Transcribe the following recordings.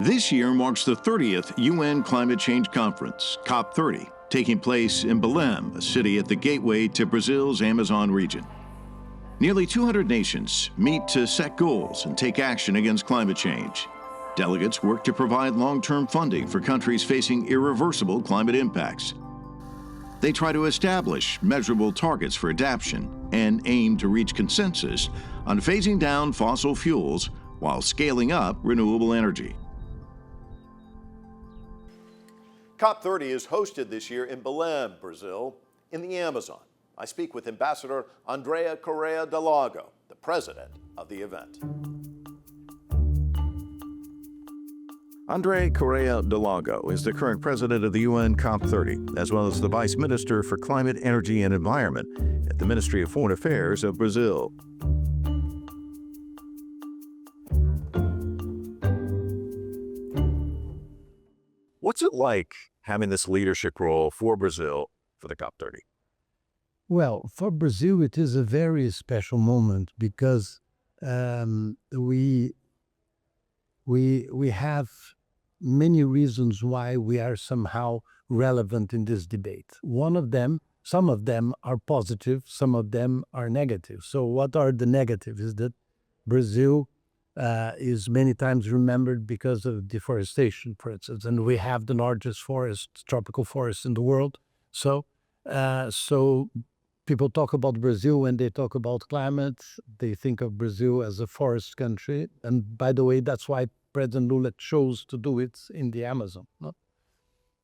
This year marks the 30th UN Climate Change Conference, COP30, taking place in Belém, a city at the gateway to Brazil's Amazon region. Nearly 200 nations meet to set goals and take action against climate change. Delegates work to provide long-term funding for countries facing irreversible climate impacts. They try to establish measurable targets for adaptation and aim to reach consensus on phasing down fossil fuels while scaling up renewable energy. COP30 is hosted this year in Belém, Brazil, in the Amazon. I speak with Ambassador Correa de Lago, the president of the event. Correa de Lago is the current president of the UN COP30, as well as the vice minister for climate, energy, and environment at the Ministry of Foreign Affairs of Brazil. What's it like having this leadership role for Brazil for the COP30? Well, for Brazil, it is a very special moment because we have many reasons why we are somehow relevant in this debate. Some of them are positive, some of them are negative. So what are the negatives? Is that Brazil is many times remembered because of deforestation, for instance, and we have the largest tropical forest in the world. So people talk about Brazil when they talk about climate. They think of Brazil as a forest country. And by the way, that's why President Lula chose to do it in the Amazon. No?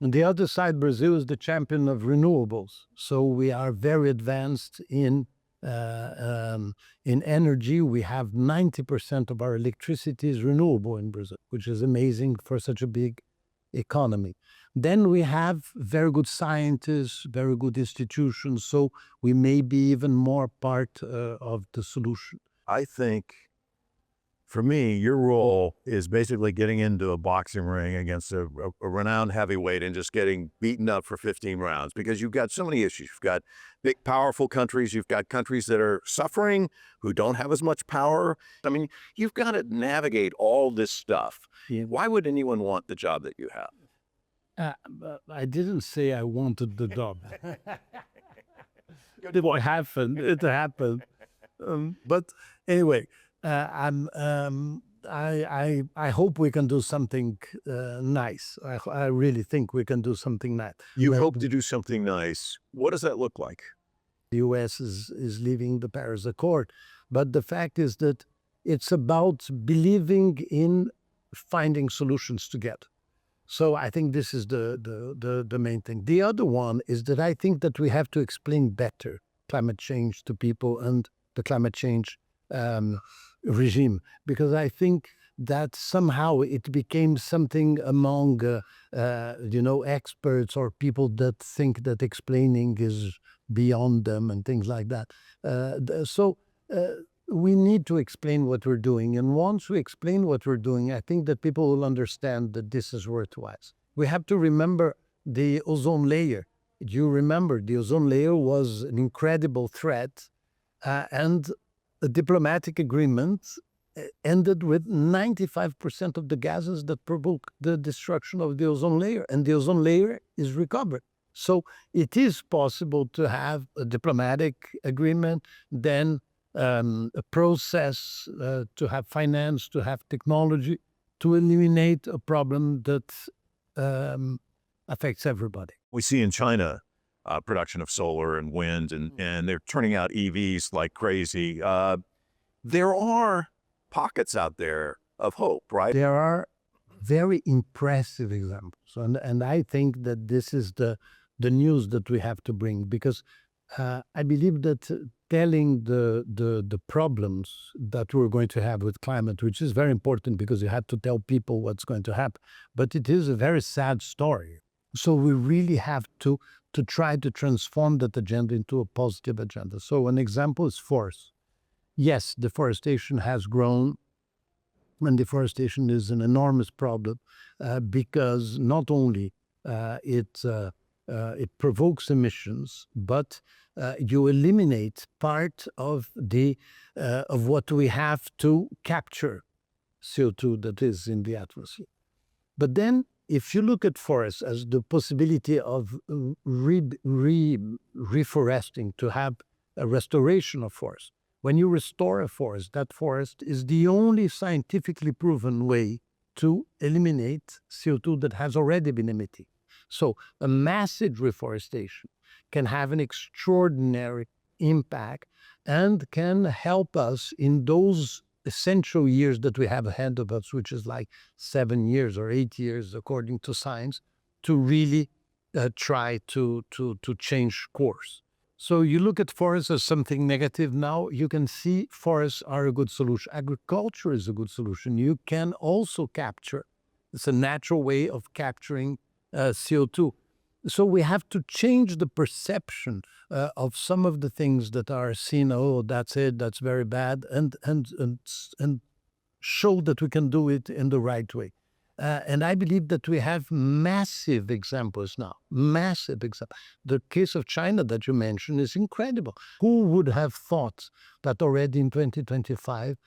On the other side, Brazil is the champion of renewables. So we are very advanced in energy. We have 90% of our electricity is renewable in Brazil, which is amazing for such a big economy. Then we have very good scientists, very good institutions, so we may be even more part of the solution. I think, for me, your role is basically getting into a boxing ring against a renowned heavyweight and just getting beaten up for 15 rounds, because you've got so many issues. You've got big, powerful countries. You've got countries that are suffering, who don't have as much power. I mean, you've got to navigate all this stuff. Yeah. Why would anyone want the job that you have? I didn't say I wanted the job. It happened. It happened. But anyway, I hope we can do something nice. I really think we can do something nice. You hope to do something nice. What does that look like? The U.S. is leaving the Paris Accord, but the fact is that it's about believing in finding solutions together. So I think this is the main thing. The other one is that I think that we have to explain better climate change to people and the climate change regime, because I think that somehow it became something among experts or people that think that explaining is beyond them and things like that. We need to explain what we're doing. And once we explain what we're doing, I think that people will understand that this is worthwhile. We have to remember the ozone layer. You remember the ozone layer was an incredible threat, and a diplomatic agreement ended with 95% of the gases that provoke the destruction of the ozone layer, and the ozone layer is recovered. So it is possible to have a diplomatic agreement, then a process, to have finance, to have technology, to eliminate a problem that affects everybody. We see in China production of solar and wind, and they're turning out EVs like crazy. There are pockets out there of hope, right? There are very impressive examples. And I think that this is the news that we have to bring, because I believe that telling the problems that we're going to have with climate, which is very important because you have to tell people what's going to happen, but it is a very sad story. So we really have to try to transform that agenda into a positive agenda. So an example is forests. Yes, deforestation has grown, and deforestation is an enormous problem because not only it provokes emissions, but you eliminate part of what we have to capture, CO2 that is in the atmosphere. But then, if you look at forests as the possibility of reforesting, to have a restoration of forest, when you restore a forest, that forest is the only scientifically proven way to eliminate CO2 that has already been emitted. So a massive reforestation can have an extraordinary impact and can help us in those essential years that we have ahead of us, which is like 7 years or 8 years, according to science, to really try to change course. So you look at forests as something negative now, you can see forests are a good solution. Agriculture is a good solution. You can also capture. It's a natural way of capturing CO2. So we have to change the perception of some of the things that are seen, oh, that's it, that's very bad, and show that we can do it in the right way. And I believe that we have massive examples now, massive examples. The case of China that you mentioned is incredible. Who would have thought that already in 2025,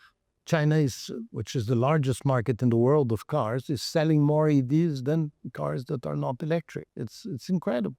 China, which is the largest market in the world of cars, is selling more EVs than cars that are not electric. It's incredible.